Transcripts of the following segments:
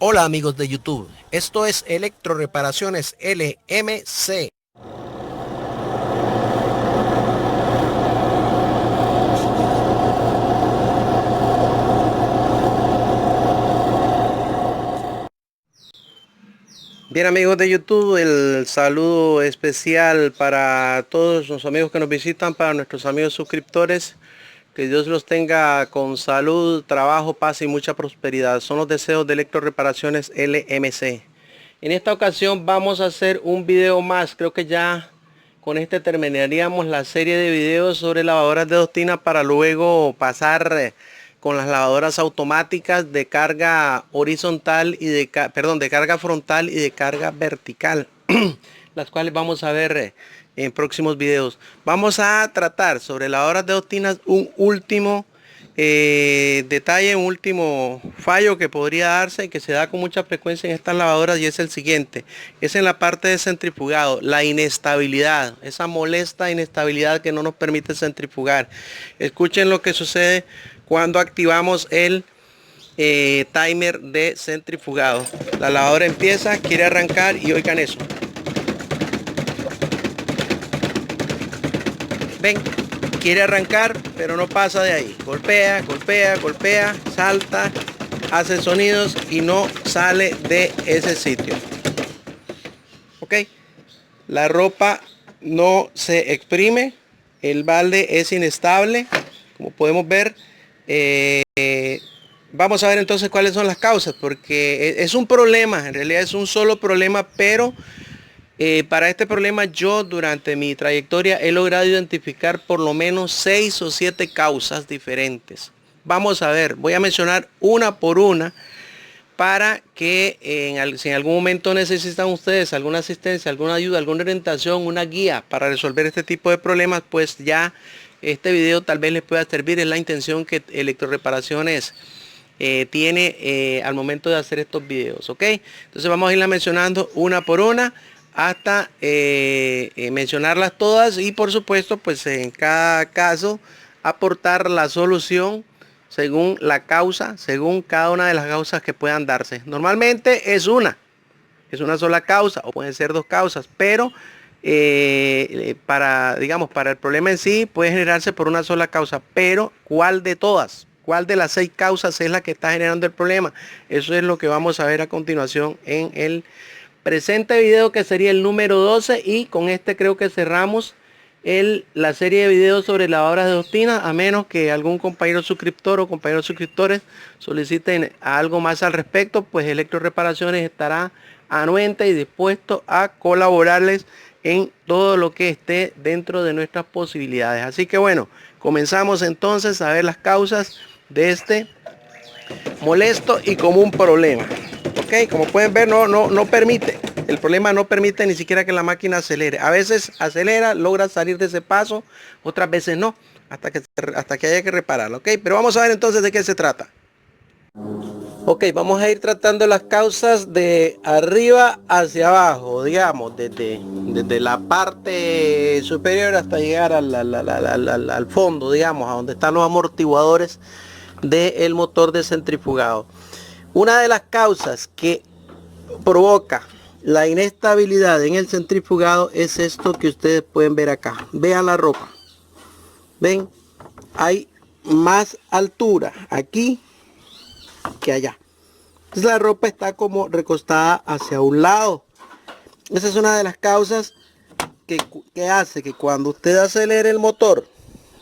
Hola amigos de YouTube, esto es Electroreparaciones LMC. Bien amigos de YouTube, el saludo especial para todos los amigos que nos visitan, para nuestros amigos suscriptores. Que Dios los tenga con salud, trabajo, paz y mucha prosperidad. Son los deseos de Electroreparaciones LMC. En esta ocasión vamos a hacer un video más. Creo que ya con este terminaríamos la serie de videos sobre lavadoras de dos tinas para luego pasar con las lavadoras automáticas de carga horizontal y de carga frontal y de carga vertical. Las cuales vamos a ver en próximos videos. Vamos a tratar sobre lavadoras de dos tinas un último detalle, un último fallo que podría darse y que se da con mucha frecuencia en estas lavadoras, y es el siguiente: es en la parte de centrifugado, la inestabilidad, esa molesta inestabilidad que no nos permite centrifugar. Escuchen lo que sucede cuando activamos el timer de centrifugado. La lavadora empieza, quiere arrancar y oigan eso. Ven, quiere arrancar, pero no pasa de ahí. Golpea, golpea, golpea, salta, hace sonidos y no sale de ese sitio. Ok, la ropa no se exprime, el balde es inestable, como podemos ver. Vamos a ver entonces cuáles son las causas, porque es un problema, en realidad es un solo problema, pero para este problema yo durante mi trayectoria he logrado identificar por lo menos 6 o 7 causas diferentes. Vamos a ver, voy a mencionar una por una para que si en algún momento necesitan ustedes alguna asistencia, alguna ayuda, alguna orientación, una guía para resolver este tipo de problemas, pues ya este video tal vez les pueda servir. Es la intención que Electroreparaciones tiene al momento de hacer estos videos, ¿ok? Entonces vamos a irla mencionando una por una hasta mencionarlas todas, y por supuesto pues en cada caso aportar la solución según la causa, según cada una de las causas que puedan darse. Normalmente es una sola causa, o pueden ser dos causas, pero para el problema en sí puede generarse por una sola causa. Pero ¿cuál de todas? ¿Cuál de las 6 causas es la que está generando el problema? Eso es lo que vamos a ver a continuación en el presente video, que sería el número 12, y con este creo que cerramos la serie de videos sobre lavadoras de dos tinas, a menos que algún compañero suscriptor o compañeros suscriptores soliciten algo más al respecto. Pues Electroreparaciones estará anuente y dispuesto a colaborarles en todo lo que esté dentro de nuestras posibilidades. Así que bueno, comenzamos entonces a ver las causas de este molesto y común problema. Ok, como pueden ver, no permite. El problema no permite ni siquiera que la máquina acelere. A veces acelera, logra salir de ese paso, otras veces no, hasta que haya que repararlo. Ok, pero vamos a ver entonces de qué se trata. Ok, vamos a ir tratando las causas de arriba hacia abajo, digamos, desde la parte superior hasta llegar al fondo, digamos, a donde están los amortiguadores del motor de centrifugado. Una de las causas que provoca la inestabilidad en el centrifugado es esto que ustedes pueden ver acá. Vean la ropa. Ven, hay más altura aquí que allá. Entonces la ropa está como recostada hacia un lado. Esa es una de las causas que hace que cuando usted acelere el motor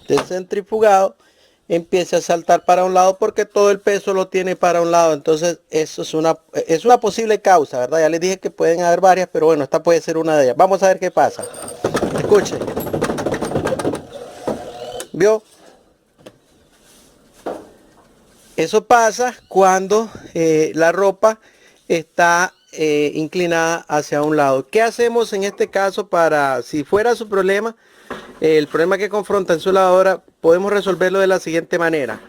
del centrifugado empiece a saltar para un lado, porque todo el peso lo tiene para un lado. Entonces eso es una posible causa, ¿verdad? Ya les dije que pueden haber varias, pero bueno, esta puede ser una de ellas. Vamos a ver qué pasa. Escuchen. ¿Vio? Eso pasa cuando la ropa está inclinada hacia un lado. ¿Qué hacemos en este caso para, si fuera su problema, el problema que confronta en su lavadora, podemos resolverlo de la siguiente manera?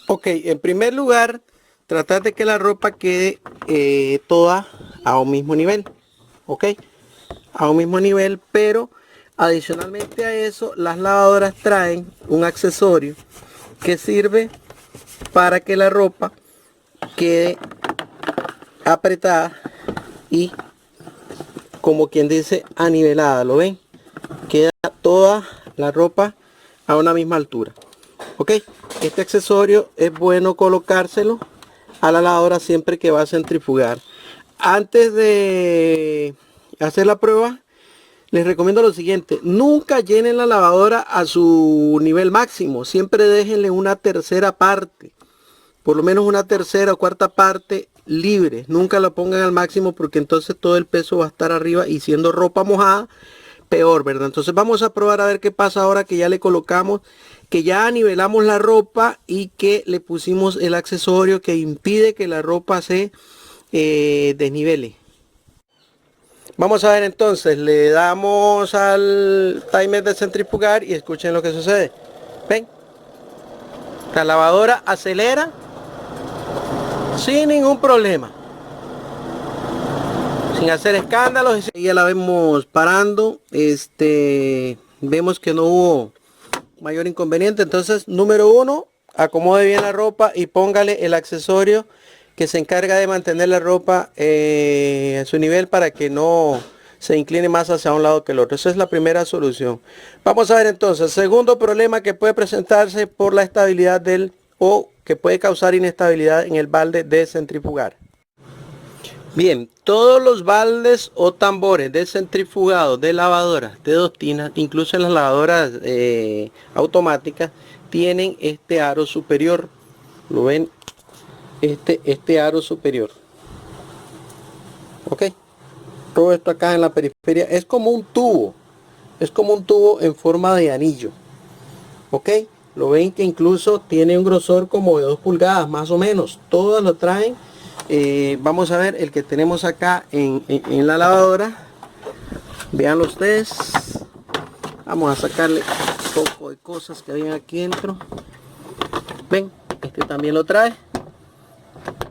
Ok, en primer lugar, tratar de que la ropa quede toda a un mismo nivel. Ok, a un mismo nivel, pero adicionalmente a eso, las lavadoras traen un accesorio que sirve para que la ropa quede apretada y, como quien dice, anivelada. ¿Lo ven? Queda toda la ropa a una misma altura. Ok, este accesorio es bueno colocárselo a la lavadora siempre que va a centrifugar. Antes de hacer la prueba, les recomiendo lo siguiente: nunca llenen la lavadora a su nivel máximo, siempre déjenle una tercera parte, por lo menos una tercera o cuarta parte libre. Nunca la pongan al máximo, porque entonces todo el peso va a estar arriba, y siendo ropa mojada, peor, ¿verdad? Entonces vamos a probar a ver qué pasa ahora que ya le colocamos, que ya nivelamos la ropa y que le pusimos el accesorio que impide que la ropa se desnivele. Vamos a ver entonces, le damos al timer de centrifugar y escuchen lo que sucede. ¿Ven? La lavadora acelera sin ningún problema, sin hacer escándalos. Ya la vemos parando. Vemos que no hubo mayor inconveniente. Entonces, número 1, acomode bien la ropa y póngale el accesorio que se encarga de mantener la ropa a su nivel, para que no se incline más hacia un lado que el otro. Esa es la primera solución. Vamos a ver entonces, segundo problema que puede presentarse por la estabilidad o que puede causar inestabilidad en el balde de centrifugar. Bien, todos los baldes o tambores de centrifugado de lavadoras de 2 tinas, incluso en las lavadoras automáticas, tienen este aro superior. ¿Lo ven? Este aro superior. Ok. Todo esto acá en la periferia es como un tubo. Es como un tubo en forma de anillo. Ok. Lo ven que incluso tiene un grosor como de 2 pulgadas más o menos. Todos lo traen. Vamos a ver el que tenemos acá en la lavadora. Veanlo ustedes. Vamos a sacarle un poco de cosas que habían aquí dentro. Ven, este también lo trae.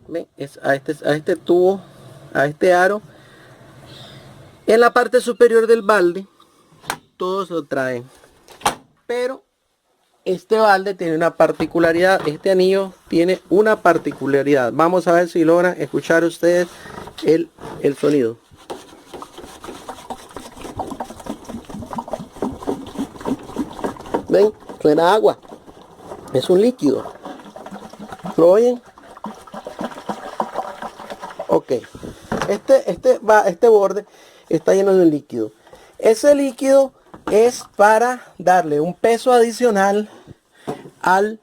Ven, es a este tubo, a este aro. En la parte superior del balde todos lo traen, pero este balde tiene una particularidad. Este anillo tiene una particularidad. Vamos a ver si logran escuchar ustedes el sonido. Ven, suena agua. Es un líquido. ¿Lo oyen? Ok. Este borde está lleno de un líquido. Ese líquido es para darle un peso adicional al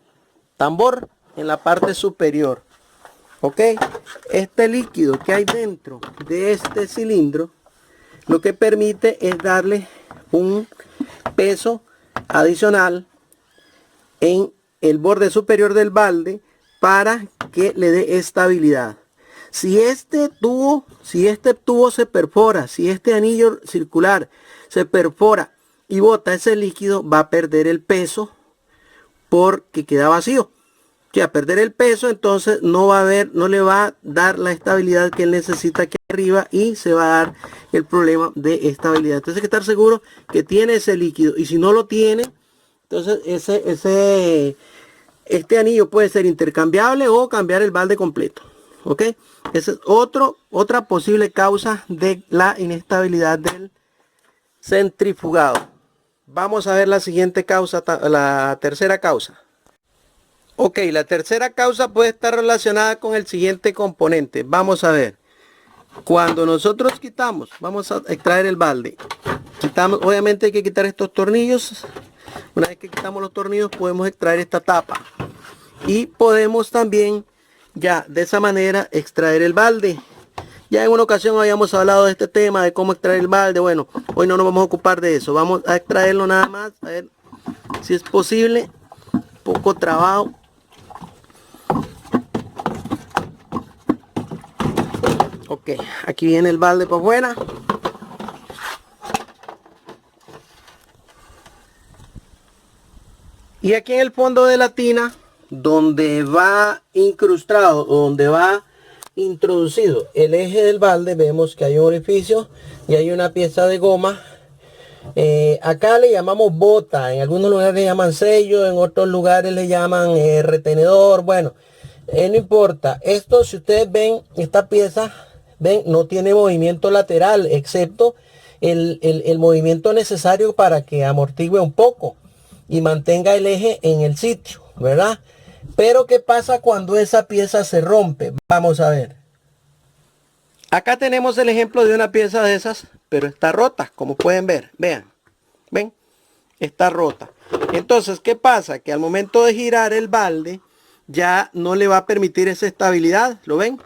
tambor en la parte superior. Ok. Este líquido que hay dentro de este cilindro lo que permite es darle un peso adicional en el borde superior del balde para que le dé estabilidad. Si este tubo se perfora, si este anillo circular se perfora y bota ese líquido, va a perder el peso porque queda vacío. Que a perder el peso, entonces no le va a dar la estabilidad que él necesita aquí arriba, y se va a dar el problema de estabilidad. Entonces hay que estar seguro que tiene ese líquido, y si no lo tiene, entonces este anillo puede ser intercambiable o cambiar el balde completo. Ok, esa es otra posible causa de la inestabilidad del centrifugado. Vamos a ver la siguiente causa, la tercera causa. Ok, la tercera causa puede estar relacionada con el siguiente componente. Vamos a ver. Cuando nosotros vamos a extraer el balde. Obviamente hay que quitar estos tornillos. Una vez que quitamos los tornillos, podemos extraer esta tapa. Y podemos también, ya de esa manera, extraer el balde. Ya en una ocasión habíamos hablado de este tema, de cómo extraer el balde. Bueno, hoy no nos vamos a ocupar de eso. Vamos a extraerlo nada más. A ver si es posible. Poco trabajo. Ok, aquí viene el balde por fuera. Y aquí en el fondo de la tina, donde va incrustado, donde va introducido el eje del balde, vemos que hay un orificio y hay una pieza de goma. Acá le llamamos bota, en algunos lugares le llaman sello, en otros lugares le llaman retenedor. Bueno, No importa. Esto, si ustedes ven, esta pieza, ven, no tiene movimiento lateral, excepto el movimiento necesario para que amortigue un poco y mantenga el eje en el sitio, ¿verdad? Pero ¿qué pasa cuando esa pieza se rompe? Vamos a ver. Acá tenemos el ejemplo de una pieza de esas, pero está rota, como pueden ver. Vean, ven, está rota. Entonces, ¿qué pasa? Que al momento de girar el balde, ya no le va a permitir esa estabilidad, ¿lo ven?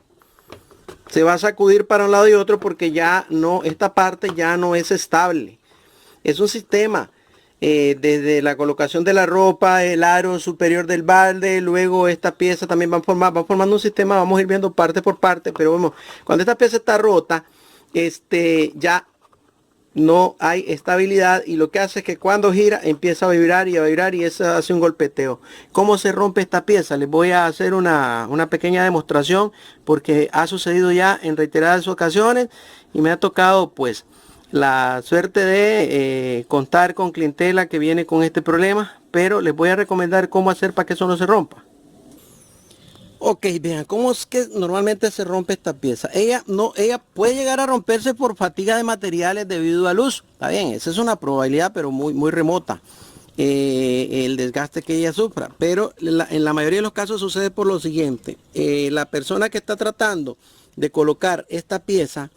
Se va a sacudir para un lado y otro porque ya no, esta parte ya no es estable. Es un sistema, desde la colocación de la ropa, el aro superior del balde, luego esta pieza también va formando un sistema. Vamos a ir viendo parte por parte, pero vemos, cuando esta pieza está rota, ya no hay estabilidad, y lo que hace es que cuando gira empieza a vibrar y eso hace un golpeteo. ¿Cómo se rompe esta pieza? Les voy a hacer una pequeña demostración, porque ha sucedido ya en reiteradas ocasiones y me ha tocado pues la suerte de contar con clientela que viene con este problema, pero les voy a recomendar cómo hacer para que eso no se rompa. Ok, vean, ¿cómo es que normalmente se rompe esta pieza? Ella puede llegar a romperse por fatiga de materiales debido al uso. Está bien, esa es una probabilidad, pero muy remota. El desgaste que ella sufra. Pero en la mayoría de los casos sucede por lo siguiente. La persona que está tratando de colocar esta pieza,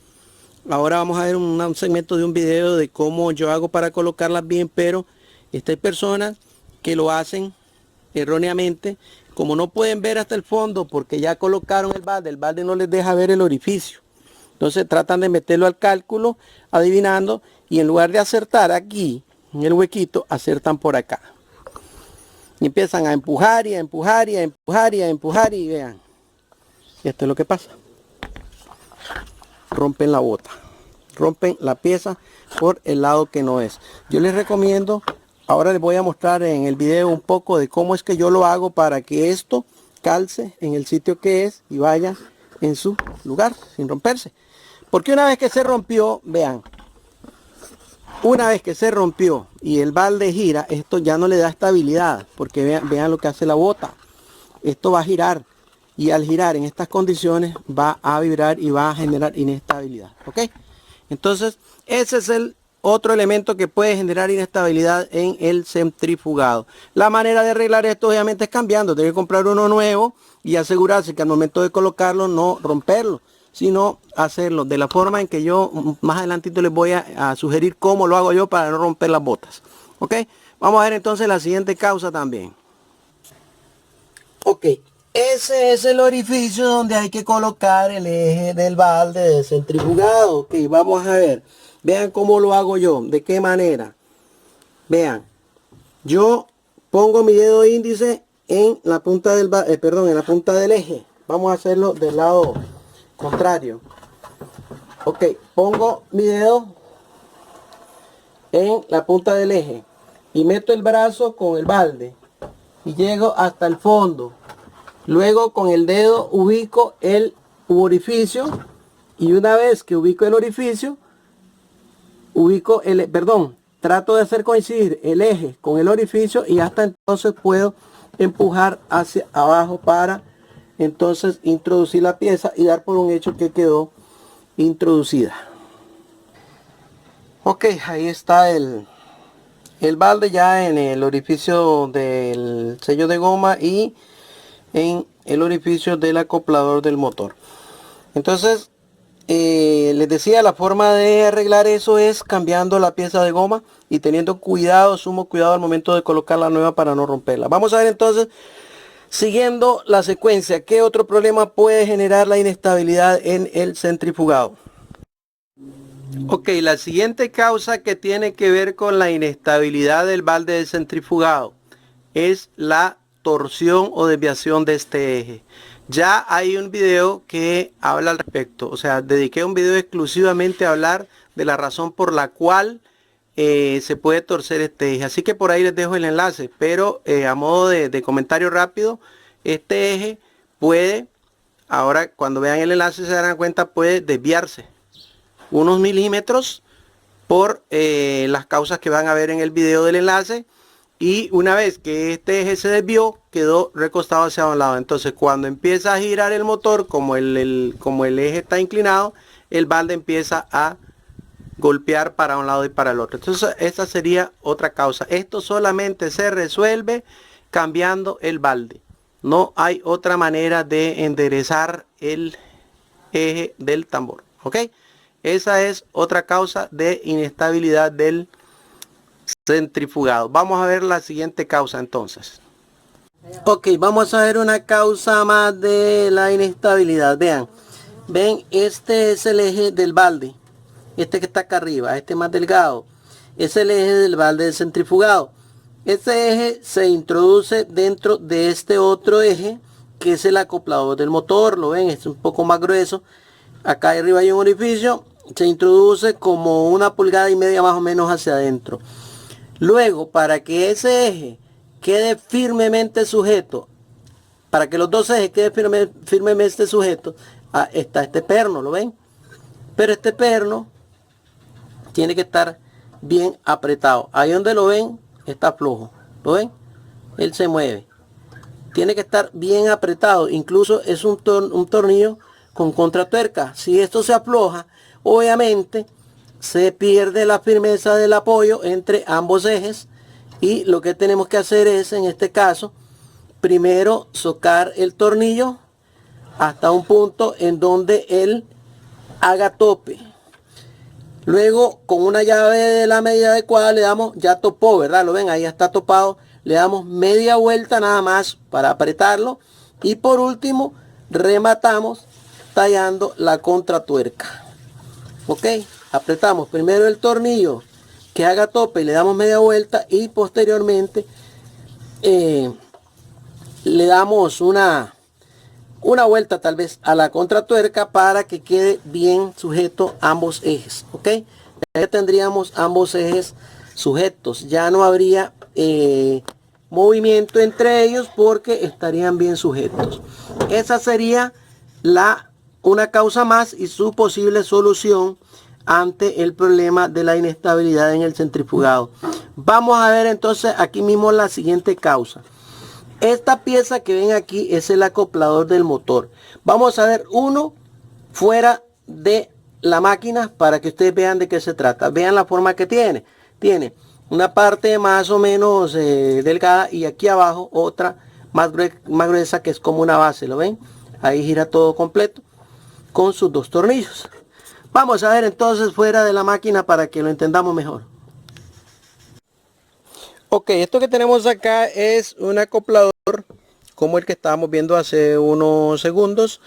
ahora vamos a ver un segmento de un video de cómo yo hago para colocarlas bien, pero hay personas que lo hacen erróneamente. Como no pueden ver hasta el fondo porque ya colocaron el balde no les deja ver el orificio. Entonces tratan de meterlo al cálculo, adivinando, y en lugar de acertar aquí, en el huequito, acertan por acá. Y empiezan a empujar y a empujar y a empujar y a empujar, y vean. Y esto es lo que pasa. Rompen la bota. Rompen la pieza por el lado que no es. Yo les recomiendo... Ahora les voy a mostrar en el video un poco de cómo es que yo lo hago para que esto calce en el sitio que es y vaya en su lugar sin romperse. Porque una vez que se rompió, vean, una vez que se rompió y el balde gira, esto ya no le da estabilidad, porque vean lo que hace la bota. Esto va a girar, y al girar en estas condiciones va a vibrar y va a generar inestabilidad. ¿Ok? Entonces, ese es el otro elemento que puede generar inestabilidad en el centrifugado. La manera de arreglar esto obviamente es cambiando. Tiene que comprar uno nuevo y asegurarse que al momento de colocarlo no romperlo, sino hacerlo de la forma en que yo más adelantito les voy a sugerir cómo lo hago yo para no romper las botas. ¿Ok? Vamos a ver entonces la siguiente causa también. Ok, ese es el orificio donde hay que colocar el eje del balde de centrifugado. Ok, vamos a ver. Vean cómo lo hago yo, de qué manera. Vean, yo pongo mi dedo índice en la punta del en la punta del eje. Vamos a hacerlo del lado contrario. Ok, pongo mi dedo en la punta del eje y meto el brazo con el balde y llego hasta el fondo. Luego con el dedo ubico el orificio, y una vez que ubico el orificio, trato de hacer coincidir el eje con el orificio, y hasta entonces puedo empujar hacia abajo para entonces introducir la pieza y dar por un hecho que quedó introducida. Ok, ahí está el balde ya en el orificio del sello de goma y en el orificio del acoplador del motor. Entonces, les decía, la forma de arreglar eso es cambiando la pieza de goma y teniendo cuidado, sumo cuidado al momento de colocar la nueva para no romperla. Vamos a ver entonces, siguiendo la secuencia, qué otro problema puede generar la inestabilidad en el centrifugado. Ok, la siguiente causa que tiene que ver con la inestabilidad del balde del centrifugado es la torsión o desviación de este eje. Ya hay un video que habla al respecto, o sea, dediqué un video exclusivamente a hablar de la razón por la cual se puede torcer este eje. Así que por ahí les dejo el enlace, pero a modo de comentario rápido, este eje puede, ahora cuando vean el enlace se darán cuenta, puede desviarse unos milímetros por las causas que van a ver en el video del enlace. y una vez que este eje se desvió, quedó recostado hacia un lado. Entonces cuando empieza a girar el motor, como el eje está inclinado, el balde empieza a golpear para un lado y para el otro. Entonces esta sería otra causa. Esto solamente se resuelve cambiando el balde. No hay otra manera de enderezar el eje del tambor. ¿Ok? Esa es otra causa de inestabilidad del centrifugado. Vamos a ver la siguiente causa entonces. Ok, vamos a ver una causa más de la inestabilidad. Vean, ven, este es el eje del balde. Este que está acá arriba, este más delgado, es el eje del balde del centrifugado. Este eje se introduce dentro de este otro eje, que es el acoplador del motor. Lo ven, es un poco más grueso. Acá arriba hay un orificio, se introduce como 1,5 pulgadas más o menos hacia adentro. Luego, para que ese eje quede firmemente sujeto, para que los dos ejes queden firmemente sujetos, está este perno, ¿lo ven? Pero este perno tiene que estar bien apretado. Ahí donde lo ven, está flojo. ¿Lo ven? Él se mueve. Tiene que estar bien apretado. Incluso es un tornillo con contratuerca. Si esto se afloja, obviamente se pierde la firmeza del apoyo entre ambos ejes. Y lo que tenemos que hacer es, en este caso, primero socar el tornillo hasta un punto en donde él haga tope. Luego, con una llave de la medida adecuada, le damos, ya topó, ¿verdad? Lo ven, ahí ya está topado. Le damos media vuelta nada más para apretarlo. Y por último, rematamos tallando la contratuerca. Ok, apretamos primero el tornillo que haga tope, le damos media vuelta y posteriormente le damos una vuelta tal vez a la contratuerca para que quede bien sujeto ambos ejes. Ok, ya tendríamos ambos ejes sujetos, ya no habría movimiento entre ellos porque estarían bien sujetos. Esa sería una causa más y su posible solución ante el problema de la inestabilidad en el centrifugado. Vamos a ver entonces aquí mismo la siguiente causa. Esta pieza que ven aquí es el acoplador del motor. Vamos a ver uno fuera de la máquina para que ustedes vean de qué se trata. Vean la forma que tiene. Tiene una parte más o menos delgada y aquí abajo otra más gruesa que es como una base. ¿Lo ven? Ahí gira todo completo con sus dos tornillos. Vamos a ver entonces fuera de la máquina para que lo entendamos mejor. Ok, esto que tenemos acá es un acoplador como el que estábamos viendo hace unos segundos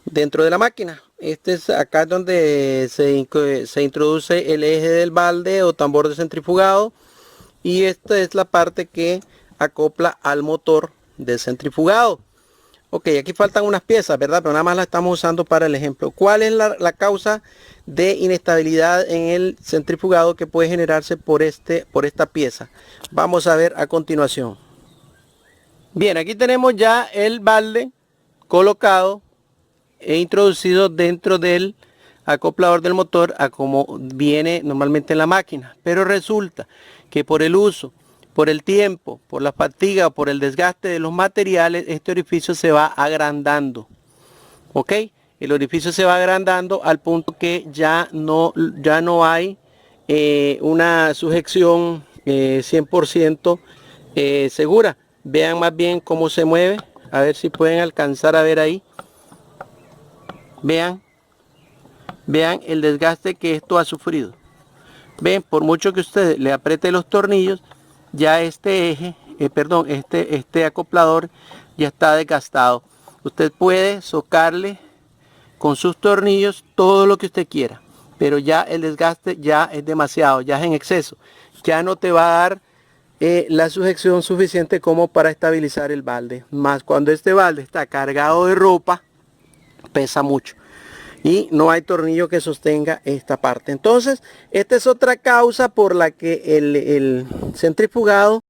dentro de la máquina. Este es acá donde se introduce el eje del balde o tambor de centrifugado, y esta es la parte que acopla al motor de centrifugado. Ok, aquí faltan unas piezas, ¿verdad? Pero nada más la estamos usando para el ejemplo. ¿Cuál es la causa de inestabilidad en el centrifugado que puede generarse por esta pieza? Vamos a ver a continuación. Bien, aquí tenemos ya el balde colocado e introducido dentro del acoplador del motor a como viene normalmente en la máquina. Pero resulta que por el uso, por el tiempo, por la fatiga o por el desgaste de los materiales, este orificio se va agrandando. ¿Ok? El orificio se va agrandando al punto que ya no hay una sujeción 100% segura. Vean más bien cómo se mueve. A ver si pueden alcanzar a ver ahí. Vean el desgaste que esto ha sufrido. Ven, por mucho que usted le apriete los tornillos, ya este eje, este acoplador ya está desgastado. Usted puede socarle con sus tornillos todo lo que usted quiera, pero ya el desgaste ya es demasiado, ya es en exceso. Ya no te va a dar la sujeción suficiente como para estabilizar el balde. Más cuando este balde está cargado de ropa, pesa mucho. Y no hay tornillo que sostenga esta parte. Entonces, esta es otra causa por la que el centrifugado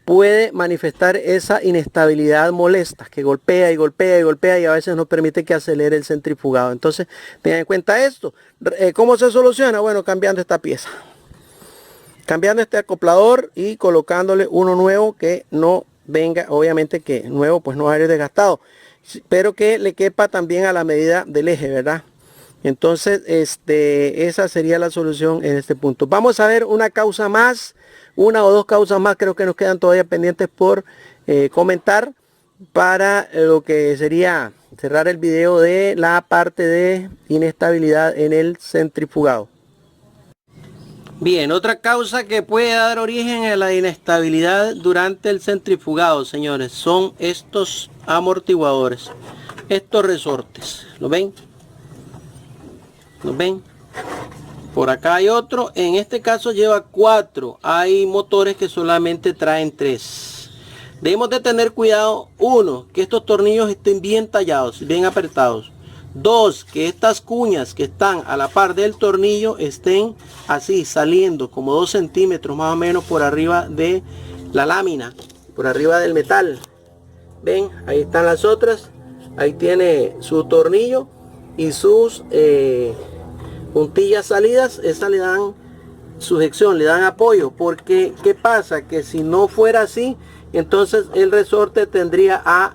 puede manifestar esa inestabilidad molesta que golpea y golpea y golpea y a veces no permite que acelere el centrifugado. Entonces, tengan en cuenta esto. ¿Cómo se soluciona? Bueno, cambiando esta pieza. cambiando este acoplador y colocándole uno nuevo que no venga, obviamente que nuevo pues no va a ir desgastado, pero que le quepa también a la medida del eje, ¿verdad? Entonces esa sería la solución en este punto. Vamos a ver una causa más, una o dos causas más, creo que nos quedan todavía pendientes por comentar para lo que sería cerrar el video de la parte de inestabilidad en el centrifugado. Bien, otra causa que puede dar origen a la inestabilidad durante el centrifugado, señores, son estos amortiguadores, estos resortes. ¿Lo ven? ¿Lo ven? Por acá hay otro, en este caso lleva 4, hay motores que solamente traen 3. Debemos de tener cuidado, 1, que estos tornillos estén bien tallados, bien apretados. 2, que estas cuñas que están a la par del tornillo estén así saliendo como 2 centímetros más o menos por arriba de la lámina, por arriba del metal. Ven, ahí están las otras, ahí tiene su tornillo y sus puntillas salidas, esas le dan sujeción, le dan apoyo, porque ¿qué pasa? Que si no fuera así, entonces el resorte tendría a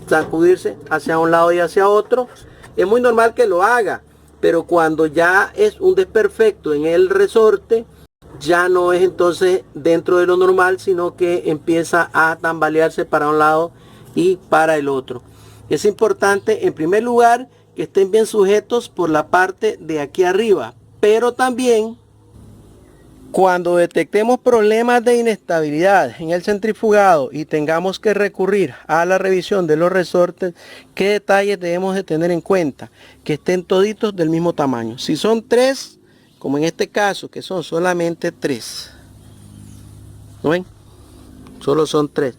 sacudirse hacia un lado y hacia otro. Es muy normal que lo haga, pero cuando ya es un desperfecto en el resorte, ya no es entonces dentro de lo normal, sino que empieza a tambalearse para un lado y para el otro. Es importante, en primer lugar, que estén bien sujetos por la parte de aquí arriba, pero también cuando detectemos problemas de inestabilidad en el centrifugado y tengamos que recurrir a la revisión de los resortes, ¿qué detalles debemos de tener en cuenta? Que estén toditos del mismo tamaño. Si son 3, como en este caso, que son solamente 3, ¿no ven? Solo son 3.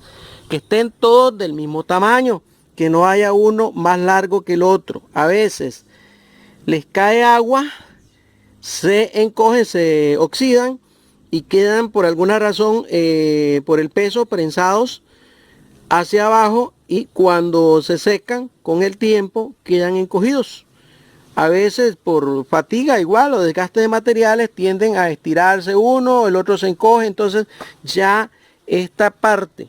Que estén todos del mismo tamaño, que no haya uno más largo que el otro. A veces les cae agua, se encogen, se oxidan y quedan por alguna razón, por el peso, prensados hacia abajo, y cuando se secan con el tiempo quedan encogidos. A veces por fatiga igual o desgaste de materiales tienden a estirarse uno, el otro se encoge, entonces ya esta parte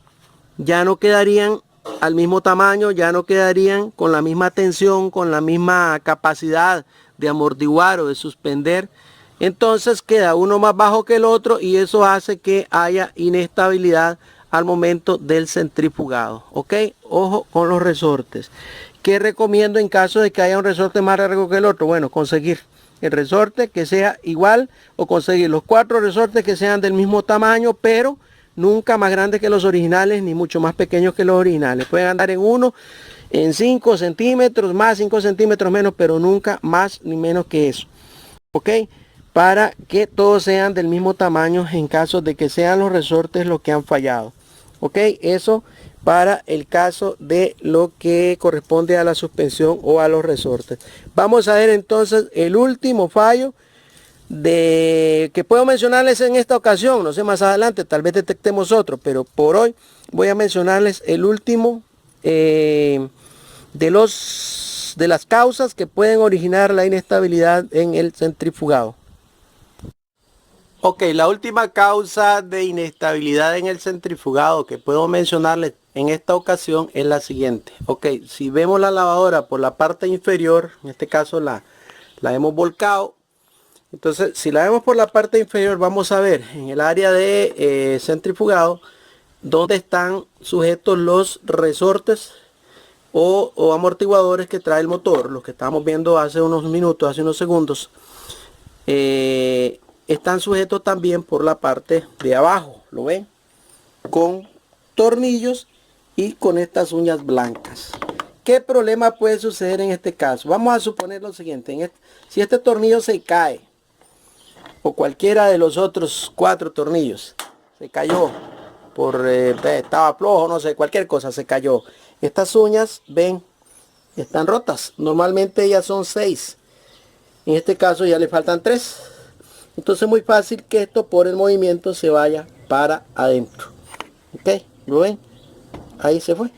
ya no quedarían al mismo tamaño, ya no quedarían con la misma tensión, con la misma capacidad de amortiguar o de suspender. Entonces queda uno más bajo que el otro y eso hace que haya inestabilidad al momento del centrifugado. ¿Ok? Ojo con los resortes. ¿Qué recomiendo en caso de que haya un resorte más largo que el otro? Bueno, conseguir el resorte que sea igual o conseguir los 4 resortes que sean del mismo tamaño, pero nunca más grandes que los originales ni mucho más pequeños que los originales. Pueden andar en 1, en 5 centímetros, más 5 centímetros menos, pero nunca más ni menos que eso. ¿Ok? Para que todos sean del mismo tamaño en caso de que sean los resortes los que han fallado. ¿Ok? Eso para el caso de lo que corresponde a la suspensión o a los resortes. Vamos a ver entonces el último fallo que puedo mencionarles en esta ocasión. No sé, más adelante tal vez detectemos otro, pero por hoy voy a mencionarles el último de las causas que pueden originar la inestabilidad en el centrifugado. Ok, la última causa de inestabilidad en el centrifugado que puedo mencionarles en esta ocasión es la siguiente. Ok, si vemos la lavadora por la parte inferior, en este caso la hemos volcado. Entonces, si la vemos por la parte inferior, vamos a ver en el área de centrifugado donde están sujetos los resortes o amortiguadores que trae el motor, los que estábamos viendo hace unos minutos, hace unos segundos. Están sujetos también por la parte de abajo, ¿lo ven? Con tornillos y con estas uñas blancas. ¿Qué problema puede suceder en este caso? Vamos a suponer lo siguiente, si este tornillo se cae, o cualquiera de los otros 4 tornillos se cayó, estaba flojo, no sé, cualquier cosa se cayó. Estas uñas, ven, están rotas. Normalmente ellas son 6. En este caso ya le faltan 3. Entonces es muy fácil que esto por el movimiento se vaya para adentro. Ok, ¿lo ven? Ahí se fue.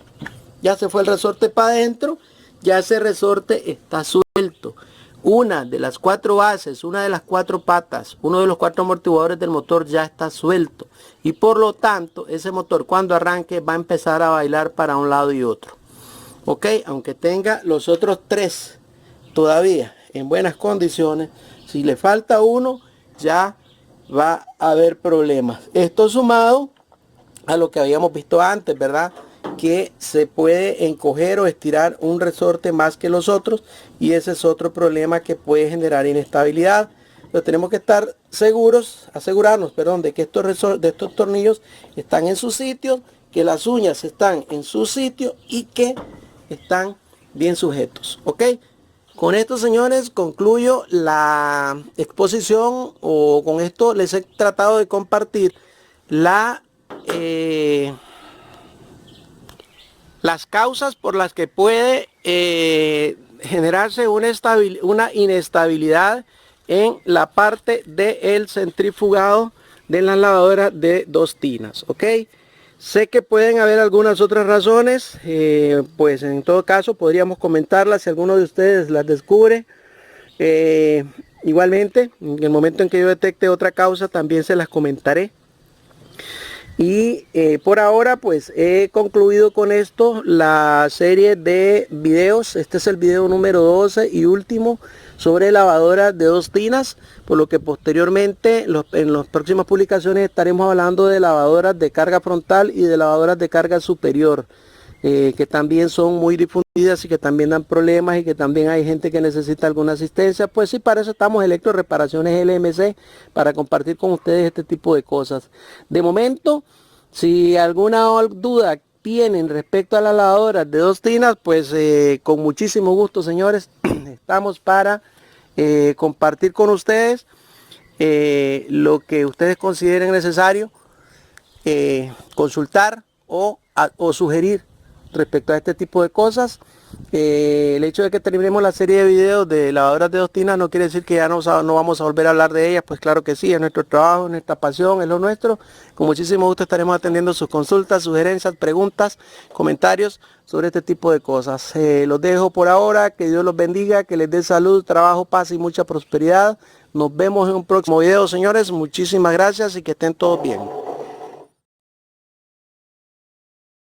Ya se fue el resorte para adentro. Ya ese resorte está suelto. una de las 4 bases, una de las 4 patas, uno de los 4 amortiguadores del motor ya está suelto. Y por lo tanto, ese motor cuando arranque va a empezar a bailar para un lado y otro. Ok, aunque tenga los otros 3 todavía en buenas condiciones, si le falta uno, ya va a haber problemas. Esto sumado a lo que habíamos visto antes, ¿verdad? Que se puede encoger o estirar un resorte más que los otros, y ese es otro problema que puede generar inestabilidad. Pero tenemos que estar asegurarnos, de que estos tornillos están en su sitio, que las uñas están en su sitio y que están bien sujetos. ¿Ok? Con esto, señores, concluyo la exposición, o con esto les he tratado de compartir las causas por las que puede generarse una inestabilidad en la parte del centrifugado de las lavadoras de 2 tinas. ¿Ok? Sé que pueden haber algunas otras razones, pues en todo caso podríamos comentarlas si alguno de ustedes las descubre. Igualmente, en el momento en que yo detecte otra causa, también se las comentaré. Y por ahora pues he concluido con esto la serie de videos. Este es el video número 12 y último sobre lavadoras de 2 tinas, por lo que posteriormente en las próximas publicaciones estaremos hablando de lavadoras de carga frontal y de lavadoras de carga superior, que también son muy difundidas y que también dan problemas, y que también hay gente que necesita alguna asistencia. Pues sí, para eso estamos Electro Reparaciones LMC, para compartir con ustedes este tipo de cosas. De momento, si alguna duda tienen respecto a las lavadoras de 2 tinas, pues con muchísimo gusto, señores, estamos para compartir con ustedes lo que ustedes consideren necesario consultar o sugerir respecto a este tipo de cosas. El hecho de que terminemos la serie de videos de lavadoras de 2 tinas no quiere decir que ya no vamos a volver a hablar de ellas. Pues claro que sí, es nuestro trabajo, es nuestra pasión, es lo nuestro. Con muchísimo gusto estaremos atendiendo sus consultas, sugerencias, preguntas, comentarios sobre este tipo de cosas. Los dejo por ahora, que Dios los bendiga, que les dé salud, trabajo, paz y mucha prosperidad. Nos vemos en un próximo video, señores. Muchísimas gracias y que estén todos bien.